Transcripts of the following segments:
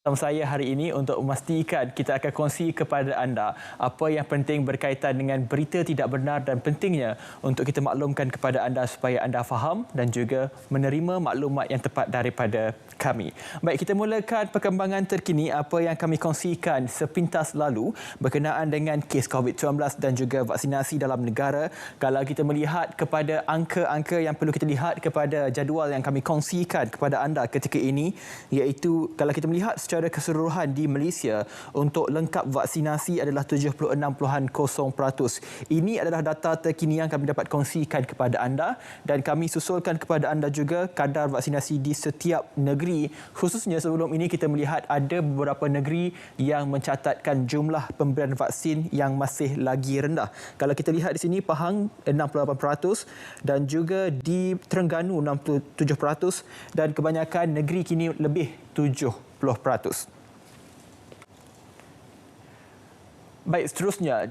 Bersama saya hari ini untuk memastikan kita akan kongsi kepada anda apa yang penting berkaitan dengan berita tidak benar dan pentingnya untuk kita maklumkan kepada anda supaya anda faham dan juga menerima maklumat yang tepat daripada kami. Baik, kita mulakan perkembangan terkini apa yang kami kongsikan sepintas lalu berkenaan dengan kes COVID-19 dan juga vaksinasi dalam negara. Kalau kita melihat kepada angka-angka yang perlu kita lihat kepada jadual yang kami kongsikan kepada anda ketika ini, iaitu kalau kita melihat secara keseluruhan di Malaysia untuk lengkap vaksinasi adalah 76.0%. Ini adalah data terkini yang kami dapat kongsikan kepada anda dan kami susulkan kepada anda juga kadar vaksinasi di setiap negeri. Khususnya sebelum ini kita melihat ada beberapa negeri yang mencatatkan jumlah pemberian vaksin yang masih lagi rendah. Kalau kita lihat di sini Pahang 68% dan juga di Terengganu 67% dan kebanyakan negeri kini lebih 70%. Baik, seterusnya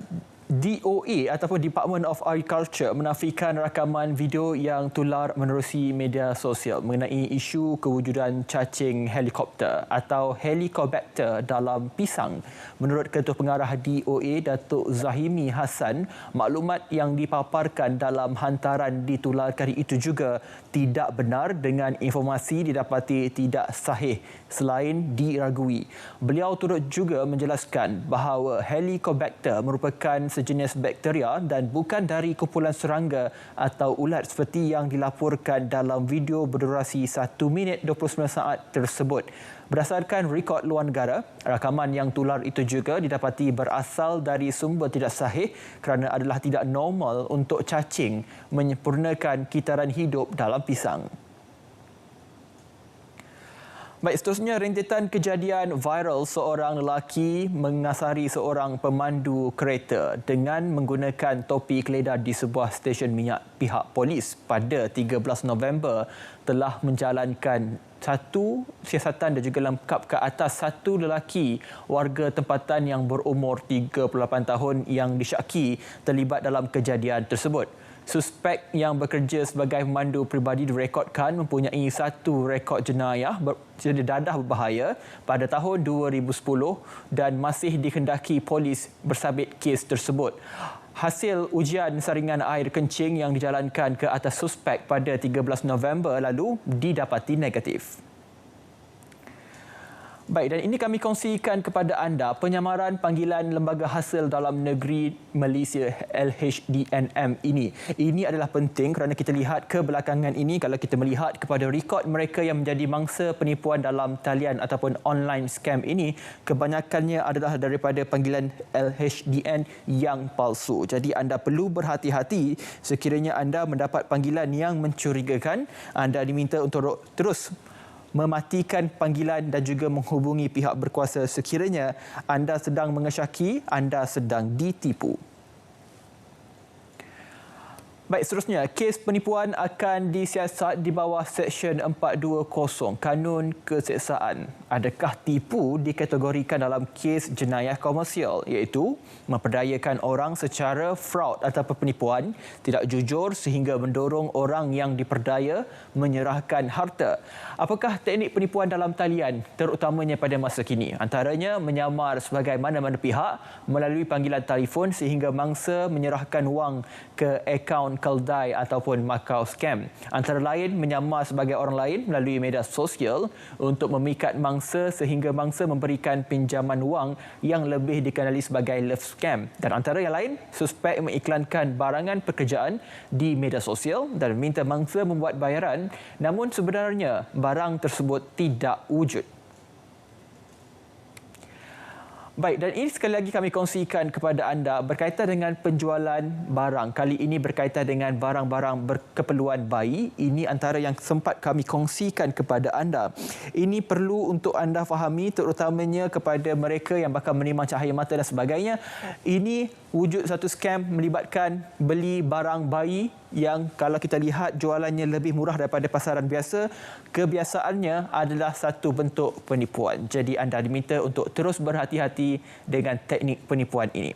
DOA ataupun Department of Agriculture menafikan rakaman video yang tular menerusi media sosial mengenai isu kewujudan cacing helikopter atau Helicobacter dalam pisang. Menurut Ketua Pengarah DOA, Datuk Zahimi Hassan, maklumat yang dipaparkan dalam hantaran ditularkan itu juga tidak benar dengan informasi didapati tidak sahih selain diragui. Beliau turut juga menjelaskan bahawa Helicobacter merupakan sejenis bakteria dan bukan dari kumpulan serangga atau ulat seperti yang dilaporkan dalam video berdurasi 1 minit 29 saat tersebut. Berdasarkan rekod luar negara, rakaman yang tular itu juga didapati berasal dari sumber tidak sahih kerana adalah tidak normal untuk cacing menyempurnakan kitaran hidup dalam pisang. Baik, seterusnya rentetan kejadian viral seorang lelaki mengasari seorang pemandu kereta dengan menggunakan topi keledar di sebuah stesen minyak pihak polis pada 13 November telah menjalankan satu siasatan dan juga lengkap ke atas satu lelaki warga tempatan yang berumur 38 tahun yang disyaki terlibat dalam kejadian tersebut. Suspek yang bekerja sebagai pemandu peribadi direkodkan mempunyai satu rekod jenayah dadah berbahaya pada tahun 2010 dan masih dikendaki polis bersabit kes tersebut. Hasil ujian saringan air kencing yang dijalankan ke atas suspek pada 13 November lalu didapati negatif. Baik, dan ini kami kongsikan kepada anda penyamaran panggilan Lembaga Hasil Dalam Negeri Malaysia LHDNM ini. Ini adalah penting kerana kita lihat kebelakangan ini kalau kita melihat kepada rekod mereka yang menjadi mangsa penipuan dalam talian ataupun online scam ini, kebanyakannya adalah daripada panggilan LHDN yang palsu. Jadi anda perlu berhati-hati sekiranya anda mendapat panggilan yang mencurigakan. Anda diminta untuk terus mematikan panggilan dan juga menghubungi pihak berkuasa sekiranya anda sedang mengesyaki anda sedang ditipu. Baik, seterusnya, kes penipuan akan disiasat di bawah Seksyen 420 Kanun Keseksaan. Adakah tipu dikategorikan dalam kes jenayah komersial iaitu memperdayakan orang secara fraud atau penipuan, tidak jujur sehingga mendorong orang yang diperdaya menyerahkan harta. Apakah teknik penipuan dalam talian terutamanya pada masa kini? Antaranya menyamar sebagai mana-mana pihak melalui panggilan telefon sehingga mangsa menyerahkan wang ke akaun keldai ataupun makau scam. Antara lain menyamar sebagai orang lain melalui media sosial untuk memikat mangsa sehingga mangsa memberikan pinjaman wang yang lebih dikenali sebagai love scam. Dan antara yang lain, suspek mengiklankan barangan pekerjaan di media sosial dan meminta mangsa membuat bayaran namun sebenarnya barang tersebut tidak wujud. Baik, dan ini sekali lagi kami kongsikan kepada anda berkaitan dengan penjualan barang. Kali ini berkaitan dengan barang-barang berkeperluan bayi. Ini antara yang sempat kami kongsikan kepada anda. Ini perlu untuk anda fahami terutamanya kepada mereka yang bakal menimang cahaya mata dan sebagainya. Ini wujud satu scam melibatkan beli barang bayi yang kalau kita lihat jualannya lebih murah daripada pasaran biasa. Kebiasaannya adalah satu bentuk penipuan. Jadi anda diminta untuk terus berhati-hati dengan teknik penipuan ini.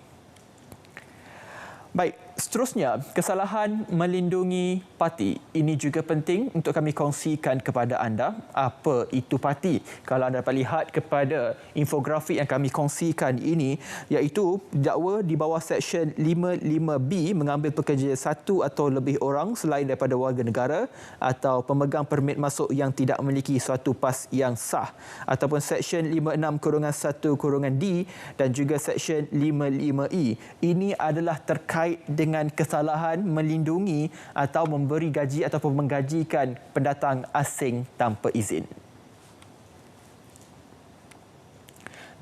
Baik, Seterusnya, kesalahan melindungi parti. Ini juga penting untuk kami kongsikan kepada anda. Apa itu parti? Kalau anda dapat lihat kepada infografik yang kami kongsikan ini, iaitu dakwa di bawah Seksyen 55B mengambil pekerja satu atau lebih orang selain daripada warga negara atau pemegang permit masuk yang tidak memiliki suatu pas yang sah. Ataupun Seksyen 56-1-D dan juga Seksyen 55E. Ini adalah terkait dengan kesalahan melindungi atau memberi gaji ataupun menggajikan pendatang asing tanpa izin.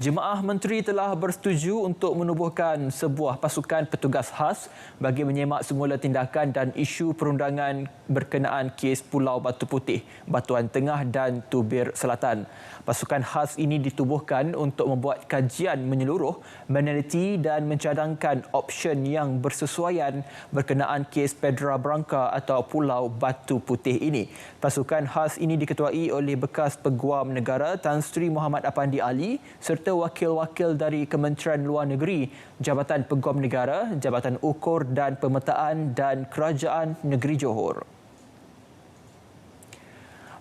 Jemaah Menteri telah bersetuju untuk menubuhkan sebuah pasukan petugas khas bagi menyemak semula tindakan dan isu perundangan berkenaan kes Pulau Batu Putih, Batuan Tengah dan Tubir Selatan. Pasukan khas ini ditubuhkan untuk membuat kajian menyeluruh, meneliti dan mencadangkan option yang bersesuaian berkenaan kes Pedra Branca atau Pulau Batu Putih ini. Pasukan khas ini diketuai oleh bekas Peguam Negara Tan Sri Muhammad Apandi Ali serta wakil-wakil dari Kementerian Luar Negeri, Jabatan Peguam Negara, Jabatan Ukur dan Pemetaan dan Kerajaan Negeri Johor.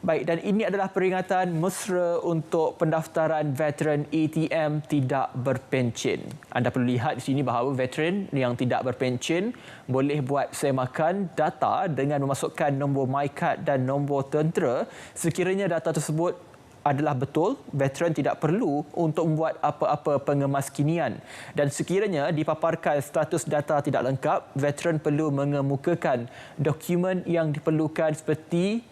Baik, dan ini adalah peringatan mesra untuk pendaftaran veteran ATM tidak berpencen. Anda perlu lihat di sini bahawa veteran yang tidak berpencen boleh buat semakan data dengan memasukkan nombor MyCard dan nombor tentera. Sekiranya data tersebut adalah betul, veteran tidak perlu untuk membuat apa-apa pengemaskinian. Dan sekiranya dipaparkan status data tidak lengkap, veteran perlu mengemukakan dokumen yang diperlukan seperti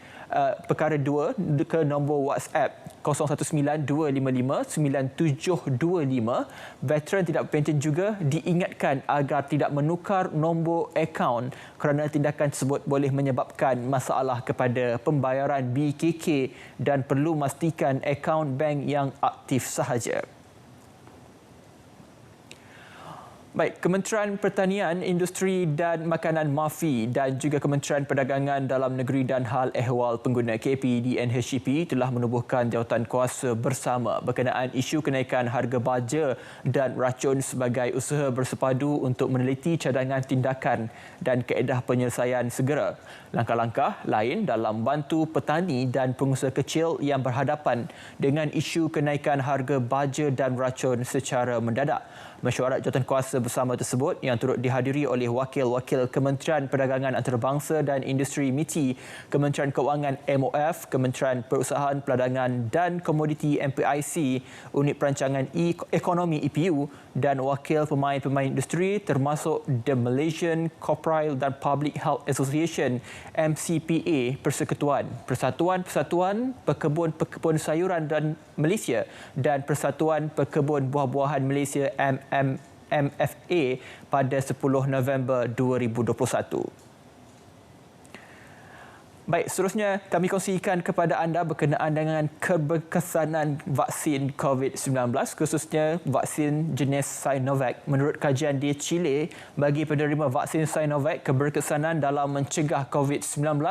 perkara 2 ke nombor WhatsApp 0192559725. Veteran tidak berpencen juga diingatkan agar tidak menukar nombor akaun kerana tindakan tersebut boleh menyebabkan masalah kepada pembayaran BKK dan perlu memastikan akaun bank yang aktif sahaja. Baik, Kementerian Pertanian, Industri dan Makanan MAFI dan juga Kementerian Perdagangan Dalam Negeri dan Hal Ehwal Pengguna KPDNHCP telah menubuhkan jawatan kuasa bersama berkenaan isu kenaikan harga baja dan racun sebagai usaha bersepadu untuk meneliti cadangan tindakan dan kaedah penyelesaian segera. Langkah-langkah lain dalam bantu petani dan pengusaha kecil yang berhadapan dengan isu kenaikan harga baja dan racun secara mendadak. Mesyuarat jawatankuasa bersama tersebut yang turut dihadiri oleh wakil-wakil Kementerian Perdagangan Antarabangsa dan Industri MITI, Kementerian Keuangan MOF, Kementerian Perusahaan Peladangan dan Komoditi MPIC, Unit Perancangan Ekonomi EPU dan wakil pemain-pemain industri termasuk The Malaysian Corporal dan Public Health Association MCPA Persekutuan, Persatuan Pekebun Sayuran dan Malaysia dan Persatuan Pekebun Buah-buahan Malaysia MFA pada 10 November 2021. Baik, seterusnya kami kongsikan kepada anda berkenaan dengan keberkesanan vaksin COVID-19, khususnya vaksin jenis Sinovac. Menurut kajian di Chile, bagi penerima vaksin Sinovac, keberkesanan dalam mencegah COVID-19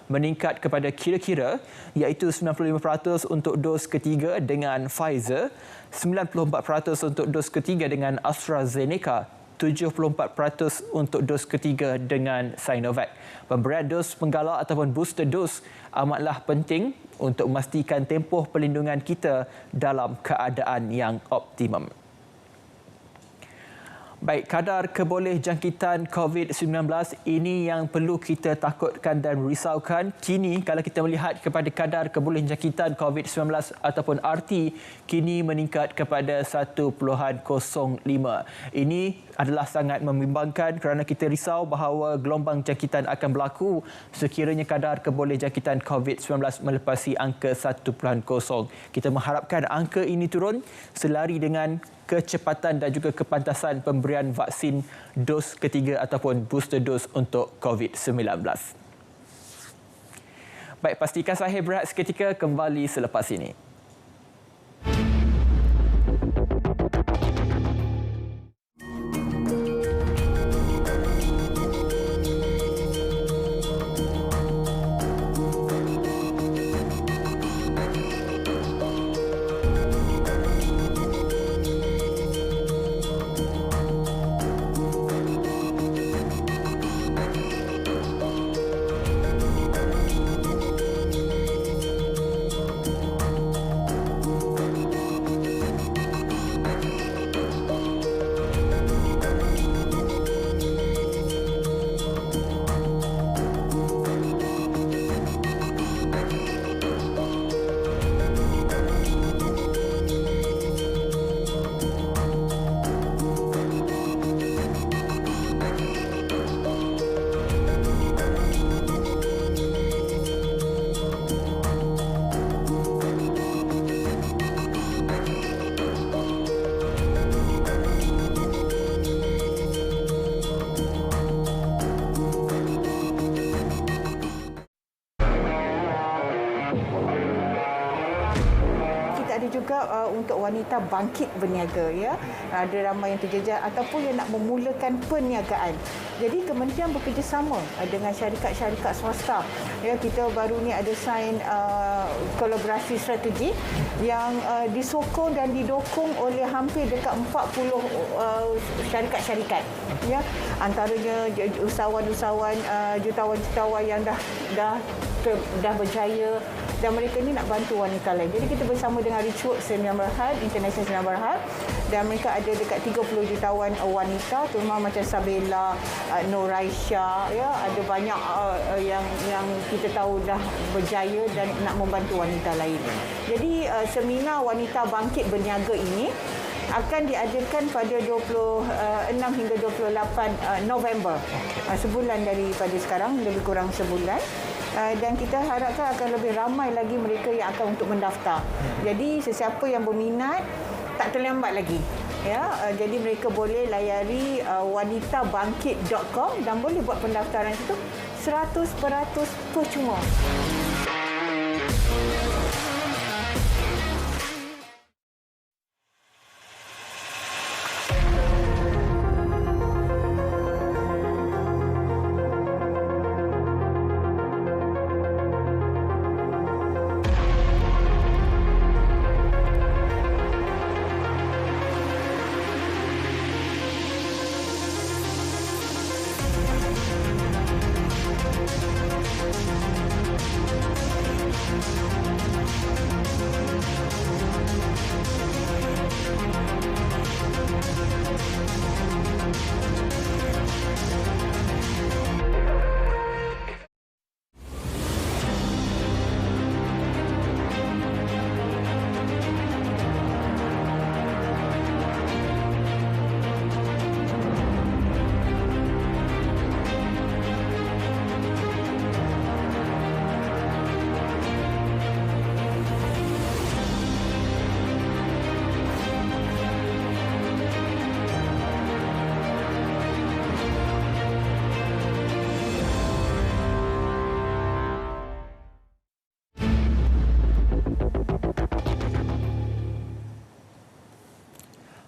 meningkat kepada kira-kira iaitu 95% untuk dos ketiga dengan Pfizer, 94% untuk dos ketiga dengan AstraZeneca, 74% untuk dos ketiga dengan Sinovac. Pemberian dos penggalak ataupun booster dos amatlah penting untuk memastikan tempoh perlindungan kita dalam keadaan yang optimum. Baik, kadar kebolehjangkitan COVID-19 ini yang perlu kita takutkan dan risaukan. Kini kalau kita melihat kepada kadar kebolehjangkitan COVID-19 ataupun RT, kini meningkat kepada 1.05. Ini adalah sangat membimbangkan kerana kita risau bahawa gelombang jangkitan akan berlaku sekiranya kadar kebolehjangkitan COVID-19 melepasi angka 1.0. Kita mengharapkan angka ini turun selari dengan kecepatan dan juga kepantasan pemberian vaksin dos ketiga ataupun booster dos untuk COVID-19. Baik, pastikan saya berehat seketika, kembali selepas ini. untuk wanita bangkit berniaga, ya. Ada ramai yang terjejas ataupun yang nak memulakan perniagaan. Jadi kementerian bekerjasama dengan syarikat-syarikat swasta. Ya, kita baru ni ada sign kolaborasi strategi yang disokong dan didukung oleh hampir dekat 40 syarikat-syarikat. Ya, antaranya usahawan-usahawan, jutawan-jutawan yang dah berjaya, dan mereka ni nak bantu wanita lain. Jadi kita bersama dengan Richwood Sdn Bhd, International Sdn Bhd, dan mereka ada dekat 30 jutawan wanita, terutama macam Sabella, Noraisha, ya, ada banyak yang kita tahu dah berjaya dan nak membantu wanita lain. Jadi seminar Wanita Bangkit Berniaga ini akan diadakan pada 26 hingga 28 November. Sebulan daripada sekarang, lebih kurang sebulan. Dan kita harapkan akan lebih ramai lagi mereka yang akan untuk mendaftar. Jadi sesiapa yang berminat, tak terlambat lagi. Ya, jadi mereka boleh layari wanitabangkit.com dan boleh buat pendaftaran itu 100% percuma.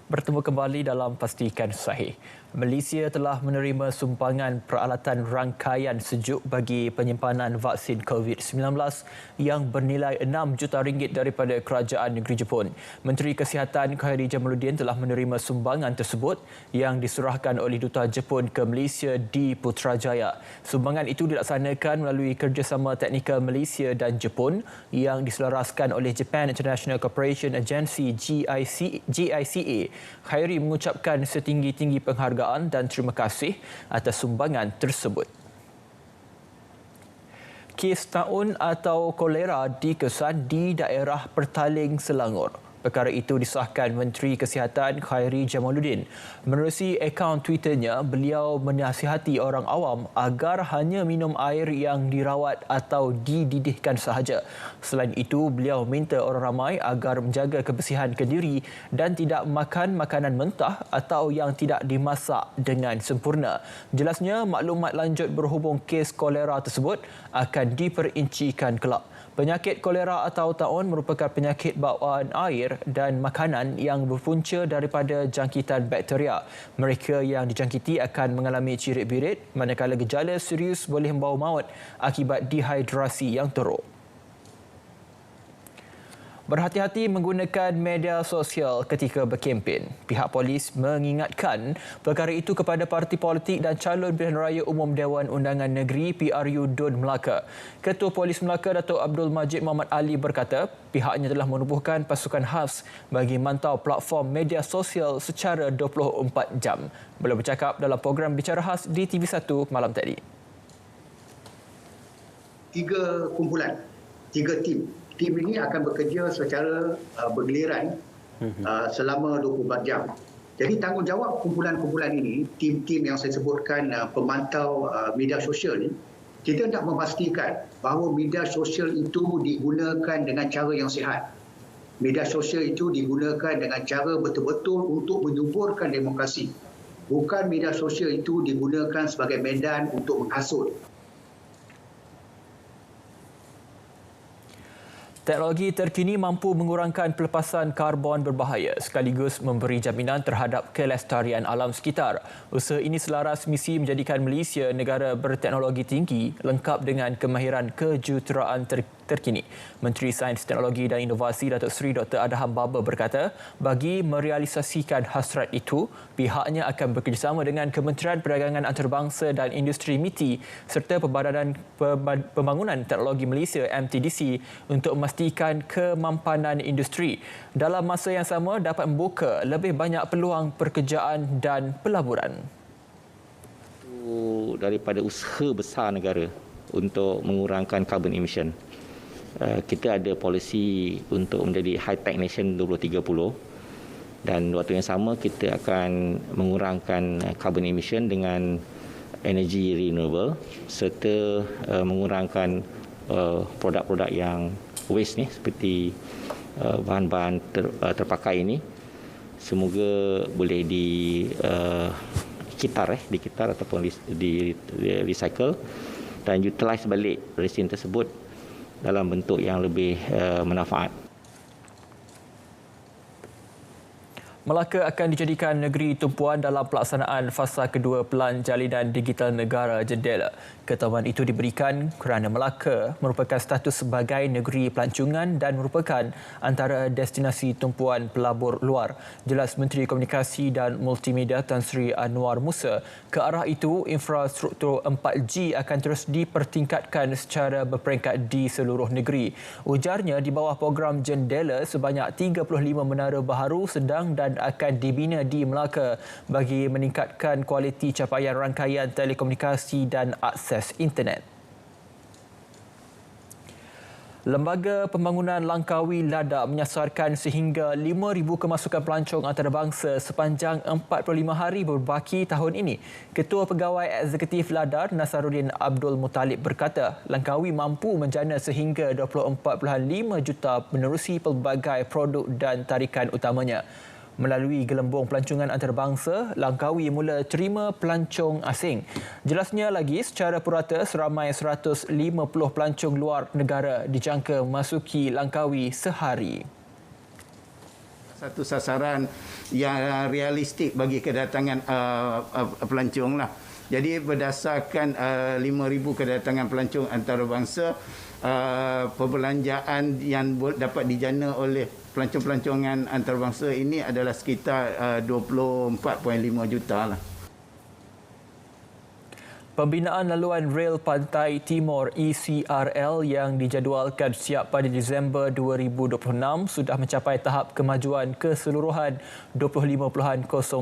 Bertemu kembali dalam Pastikan Sahih. Malaysia telah menerima sumbangan peralatan rangkaian sejuk bagi penyimpanan vaksin COVID-19 yang bernilai RM6 juta daripada Kerajaan Negeri Jepun. Menteri Kesihatan Khairy Jamaluddin telah menerima sumbangan tersebut yang diserahkan oleh Duta Jepun ke Malaysia di Putrajaya. Sumbangan itu dilaksanakan melalui kerjasama teknikal Malaysia dan Jepun yang diselaraskan oleh Japan International Cooperation Agency JICA. Khairy mengucapkan setinggi-tinggi penghargaan dan terima kasih atas sumbangan tersebut. Kes taun atau kolera dikesan di daerah Pertaling, Selangor. Perkara itu disahkan Menteri Kesihatan Khairy Jamaluddin. Menerusi akaun Twitternya, beliau menasihati orang awam agar hanya minum air yang dirawat atau dididihkan sahaja. Selain itu, beliau minta orang ramai agar menjaga kebersihan kediri dan tidak makan makanan mentah atau yang tidak dimasak dengan sempurna. Jelasnya, maklumat lanjut berhubung kes kolera tersebut akan diperincikan kelak. Penyakit kolera atau taun merupakan penyakit bawaan air dan makanan yang berpunca daripada jangkitan bakteria. Mereka yang dijangkiti akan mengalami cirit-birit, manakala gejala serius boleh membawa maut akibat dehidrasi yang teruk. Berhati-hati menggunakan media sosial ketika berkempen. Pihak polis mengingatkan perkara itu kepada parti politik dan calon pilihan raya umum Dewan Undangan Negeri PRU DUN Melaka. Ketua Polis Melaka Datuk Abdul Majid Muhammad Ali berkata pihaknya telah menubuhkan pasukan khas bagi mantau platform media sosial secara 24 jam. Beliau bercakap dalam program Bicara Khas di TV1 malam tadi. 3 kumpulan, 3 tim. Tim ini akan bekerja secara bergiliran selama 24 jam. Jadi tanggungjawab kumpulan-kumpulan ini, tim-tim yang saya sebutkan pemantau media sosial ini, kita nak memastikan bahawa media sosial itu digunakan dengan cara yang sihat. Media sosial itu digunakan dengan cara betul-betul untuk menyuburkan demokrasi. Bukan media sosial itu digunakan sebagai medan untuk menghasut. Teknologi terkini mampu mengurangkan pelepasan karbon berbahaya sekaligus memberi jaminan terhadap kelestarian alam sekitar. Usaha ini selaras misi menjadikan Malaysia negara berteknologi tinggi lengkap dengan kemahiran kejuruteraan terkini. Menteri Sains, Teknologi dan Inovasi Datuk Seri Dr. Adham Baba berkata, bagi merealisasikan hasrat itu, pihaknya akan bekerjasama dengan Kementerian Perdagangan Antarabangsa dan Industri MITI serta Perbadanan Pembangunan Teknologi Malaysia MTDC untuk memastikan kemampanan industri. Dalam masa yang sama dapat membuka lebih banyak peluang pekerjaan dan pelaburan. Daripada usaha besar negara untuk mengurangkan carbon emission. Kita ada polisi untuk menjadi high-tech nation 2030 dan waktu yang sama kita akan mengurangkan carbon emission dengan energi renewable serta mengurangkan produk-produk yang waste ni seperti bahan-bahan terpakai ini semoga boleh dikitar ataupun di recycle dan utilize balik resin tersebut dalam bentuk yang lebih manfaat. Melaka akan dijadikan negeri tumpuan dalam pelaksanaan fasa kedua Pelan Jalinan Digital Negara Jendela. Ketahuan itu diberikan kerana Melaka merupakan status sebagai negeri pelancongan dan merupakan antara destinasi tumpuan pelabur luar. Jelas Menteri Komunikasi dan Multimedia Tan Sri Anwar Musa, ke arah itu infrastruktur 4G akan terus dipertingkatkan secara berperingkat di seluruh negeri. Ujarnya di bawah program Jendela sebanyak 35 menara baharu sedang dan akan dibina di Melaka bagi meningkatkan kualiti capaian rangkaian telekomunikasi dan akses internet. Lembaga Pembangunan Langkawi LADA menyasarkan sehingga 5,000 kemasukan pelancong antarabangsa sepanjang 45 hari berbaki tahun ini. Ketua Pegawai Eksekutif LADA Nasaruddin Abdul Muttalib berkata, Langkawi mampu menjana sehingga 24.5 juta menerusi pelbagai produk dan tarikan utamanya. Melalui gelembung pelancongan antarabangsa, Langkawi mula terima pelancong asing. Jelasnya lagi, secara purata seramai 150 pelancong luar negara dijangka memasuki Langkawi sehari. Satu sasaran yang realistik bagi kedatangan pelancong lah. Jadi berdasarkan 5,000 kedatangan pelancong antarabangsa, perbelanjaan yang dapat dijana oleh pelancong-pelancongan antarabangsa ini adalah sekitar 24.5 juta lah. Pembinaan laluan rel Pantai Timur ECRL yang dijadualkan siap pada Disember 2026 sudah mencapai tahap kemajuan keseluruhan 25.09%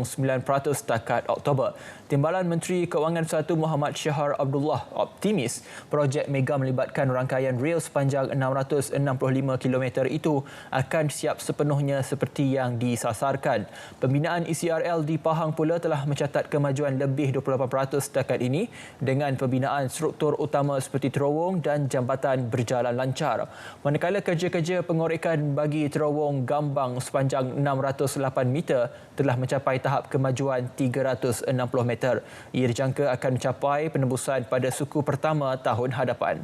setakat Oktober. Timbalan Menteri Keuangan 1 Muhammad Syahar Abdullah optimis projek mega melibatkan rangkaian rel sepanjang 665 km itu akan siap sepenuhnya seperti yang disasarkan. Pembinaan ECRL di Pahang pula telah mencatat kemajuan lebih 28% setakat ini dengan pembinaan struktur utama seperti terowong dan jambatan berjalan lancar. Manakala kerja-kerja pengorekan bagi terowong Gambang sepanjang 608 meter telah mencapai tahap kemajuan 360 meter. Ia dijangka akan mencapai penembusan pada suku pertama tahun hadapan.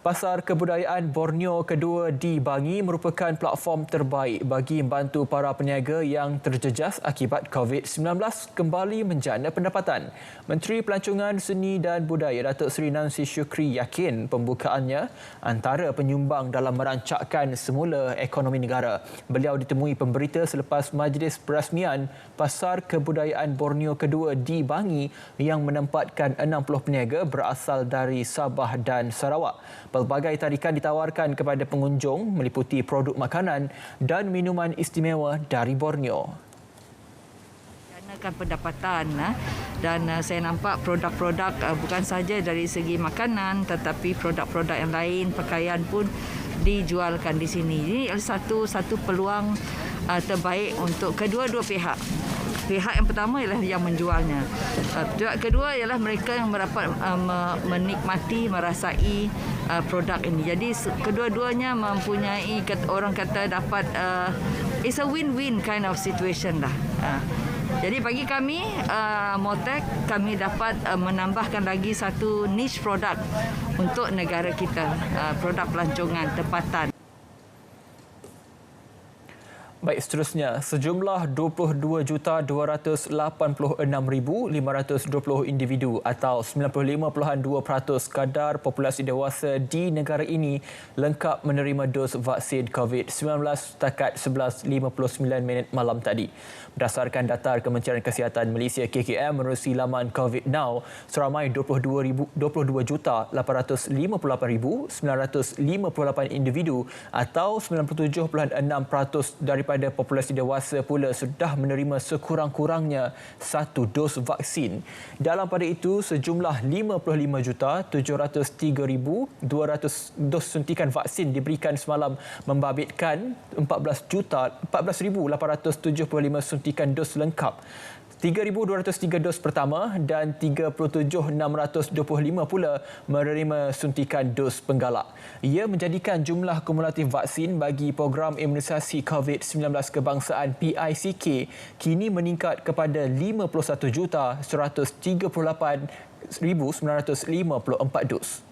Pasar Kebudayaan Borneo kedua di Bangi merupakan platform terbaik bagi membantu para peniaga yang terjejas akibat COVID-19 kembali menjana pendapatan. Menteri Pelancongan Seni dan Budaya Datuk Seri Nancy Shukri yakin pembukaannya antara penyumbang dalam merancakkan semula ekonomi negara. Beliau ditemui pemberita selepas majlis perasmian Pasar Kebudayaan Borneo kedua di Bangi yang menempatkan 60 peniaga berasal dari Sabah dan Sarawak. Pelbagai tarikan ditawarkan kepada pengunjung meliputi produk makanan dan minuman istimewa dari Borneo. Ganakan pendapatan dan saya nampak produk-produk bukan saja dari segi makanan tetapi produk-produk yang lain, pakaian pun dijualkan di sini. Ini satu peluang terbaik untuk kedua-dua pihak. Pihak yang pertama ialah yang menjualnya. Pihak kedua ialah mereka yang dapat menikmati, merasai produk ini. Jadi kedua-duanya mempunyai, orang kata dapat, it's a win-win kind of situation lah. Jadi bagi kami, Moltek, kami dapat menambahkan lagi satu niche produk untuk negara kita, produk pelancongan tempatan. Baik, seterusnya, sejumlah 22,286,520 individu atau 95.2% kadar populasi dewasa di negara ini lengkap menerima dos vaksin COVID-19 setakat 11.59 malam tadi. Berdasarkan data Kementerian Kesihatan Malaysia KKM menerusi laman COVID Now, seramai 22,858,958 individu atau 97.6% daripada populasi dewasa pula sudah menerima sekurang-kurangnya satu dos vaksin. Dalam pada itu, sejumlah 55,703,200 dos suntikan vaksin diberikan semalam, membabitkan 14,875 suntikan dos lengkap. 3,203 dos pertama dan 37,625 pula menerima suntikan dos penggalak. Ia menjadikan jumlah kumulatif vaksin bagi program imunisasi COVID-19 kebangsaan PICK kini meningkat kepada 51,138,954 dos.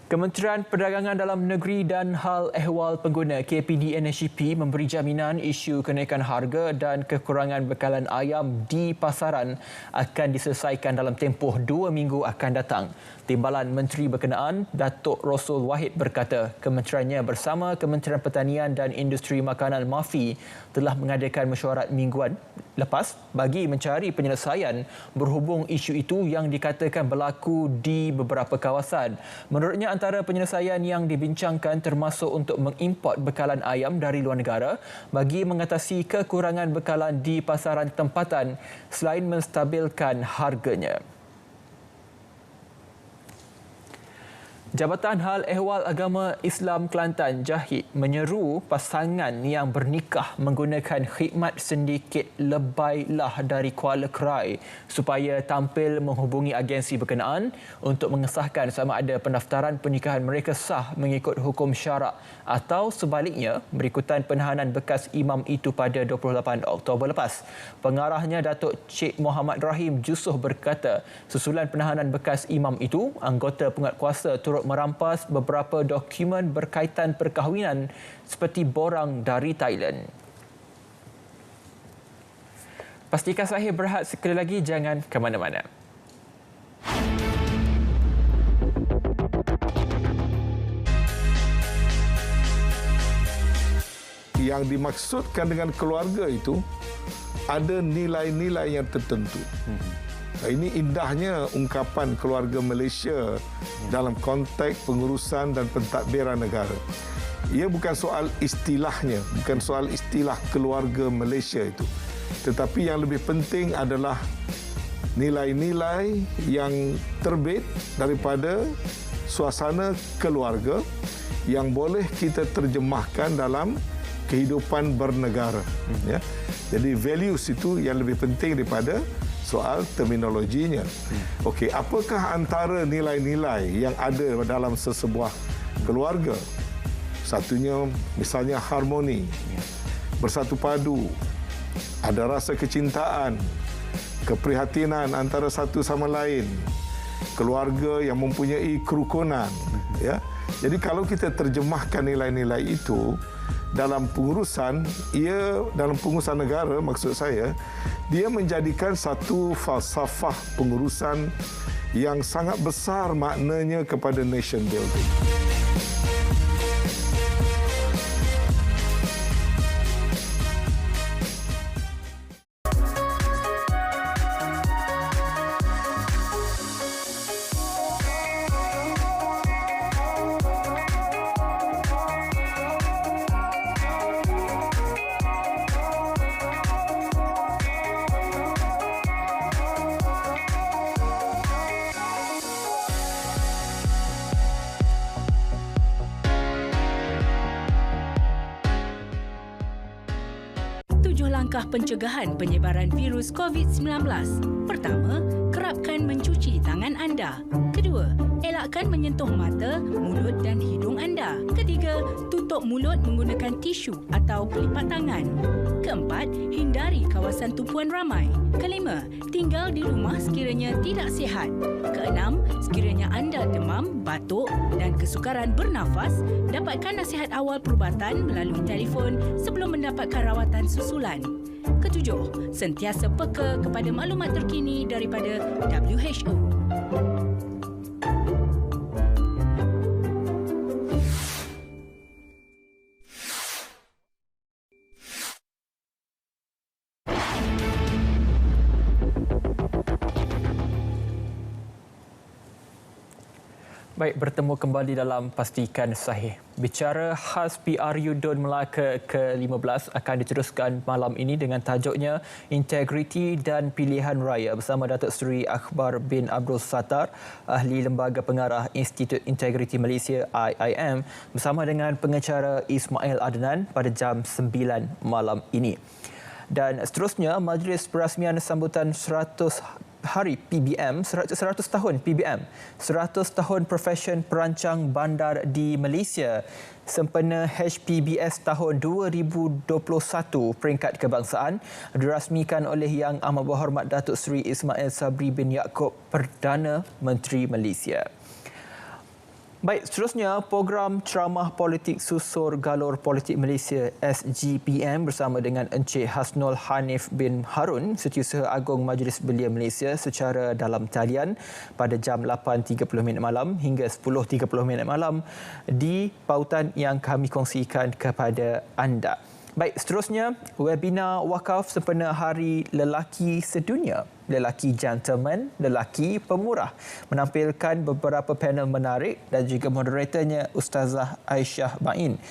Kementerian Perdagangan Dalam Negeri dan Hal Ehwal Pengguna KPDNSGP memberi jaminan isu kenaikan harga dan kekurangan bekalan ayam di pasaran akan diselesaikan dalam tempoh 2 minggu akan datang. Timbalan Menteri berkenaan, Datuk Rosul Wahid berkata, kementeriannya bersama Kementerian Pertanian dan Industri Makanan MAFI telah mengadakan mesyuarat mingguan lepas bagi mencari penyelesaian berhubung isu itu yang dikatakan berlaku di beberapa kawasan. Menurutnya, antara penyelesaian yang dibincangkan termasuk untuk mengimport bekalan ayam dari luar negara bagi mengatasi kekurangan bekalan di pasaran tempatan selain menstabilkan harganya. Jabatan Hal Ehwal Agama Islam Kelantan Jahid menyeru pasangan yang bernikah menggunakan khidmat sedikit lebailah dari Kuala Krai supaya tampil menghubungi agensi berkenaan untuk mengesahkan sama ada pendaftaran pernikahan mereka sah mengikut hukum syarak atau sebaliknya berikutan penahanan bekas imam itu pada 28 Oktober lepas. Pengarahnya Datuk Cik Muhammad Rahim Jusuh berkata, susulan penahanan bekas imam itu, anggota penguatkuasa turut merampas beberapa dokumen berkaitan perkahwinan seperti borang dari Thailand. Pastikan saya berehat sekali lagi, jangan ke mana-mana. Yang dimaksudkan dengan keluarga itu ada nilai-nilai yang tertentu. Ini indahnya ungkapan keluarga Malaysia dalam konteks pengurusan dan pentadbiran negara. Ia bukan soal istilahnya, bukan soal istilah keluarga Malaysia itu. Tetapi yang lebih penting adalah nilai-nilai yang terbit daripada suasana keluarga yang boleh kita terjemahkan dalam kehidupan bernegara. Ya. Jadi values itu yang lebih penting daripada soal terminologinya. Okey, apakah antara nilai-nilai yang ada dalam sesebuah keluarga? Satunya misalnya harmoni, bersatu padu, ada rasa kecintaan, keprihatinan antara satu sama lain, keluarga yang mempunyai kerukunan. Ya. Jadi kalau kita terjemahkan nilai-nilai itu dalam pengurusan, dalam pengurusan negara, maksud saya, dia menjadikan satu falsafah pengurusan yang sangat besar maknanya kepada nation building. Langkah pencegahan penyebaran virus COVID-19. Pertama, kerapkan mencuci tangan anda. anda. Kedua, elakkan menyentuh mata, mulut dan hidung anda. Ketiga, tutup mulut menggunakan tisu atau pelipat tangan. Keempat, hindari kawasan tumpuan ramai. Kelima, tinggal di rumah sekiranya tidak sihat. Keenam, sekiranya anda demam, batuk dan kesukaran bernafas, dapatkan nasihat awal perubatan melalui telefon sebelum mendapatkan rawatan susulan. Ketujuh, sentiasa peka kepada maklumat terkini daripada WHO. Baik, bertemu kembali dalam Pastikan Sahih. Bicara khas PRU Dun Melaka ke-15 akan diteruskan malam ini dengan tajuknya Integriti dan Pilihan Raya bersama Datuk Seri Akbar bin Abdul Sattar, Ahli Lembaga Pengarah Institut Integriti Malaysia IIM, bersama dengan pengacara Ismail Adnan pada jam 9 malam ini. Dan seterusnya, Majlis Perasmian Sambutan 100 Hari PBM, 100 tahun PBM, 100 tahun Profession Perancang Bandar di Malaysia, sempena HPBS tahun 2021 peringkat kebangsaan, dirasmikan oleh Yang Amat Berhormat Datuk Seri Ismail Sabri bin Yaakob, Perdana Menteri Malaysia. Baik, seterusnya program ceramah politik susur galur politik Malaysia SGPM bersama dengan Encik Hasnul Hanif bin Harun, Setiausaha Agung Majlis Belia Malaysia secara dalam talian pada jam 8.30 malam hingga 10.30 malam di pautan yang kami kongsikan kepada anda. Baik, seterusnya webinar wakaf sempena Hari Lelaki Sedunia. Lelaki Gentleman, Lelaki Pemurah, menampilkan beberapa panel menarik dan juga moderatornya Ustazah Aisyah Ma'in.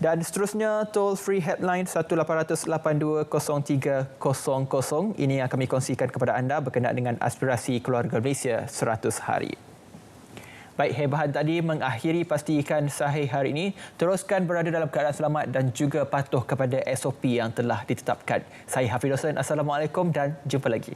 Dan seterusnya, toll free headline 18820300. Ini yang kami kongsikan kepada anda berkenaan dengan aspirasi keluarga Malaysia 100 hari. Baik, hebahan tadi mengakhiri Pastikan Sahih hari ini. Teruskan berada dalam keadaan selamat dan juga patuh kepada SOP yang telah ditetapkan. Saya Hafidh Hussain. Assalamualaikum dan jumpa lagi.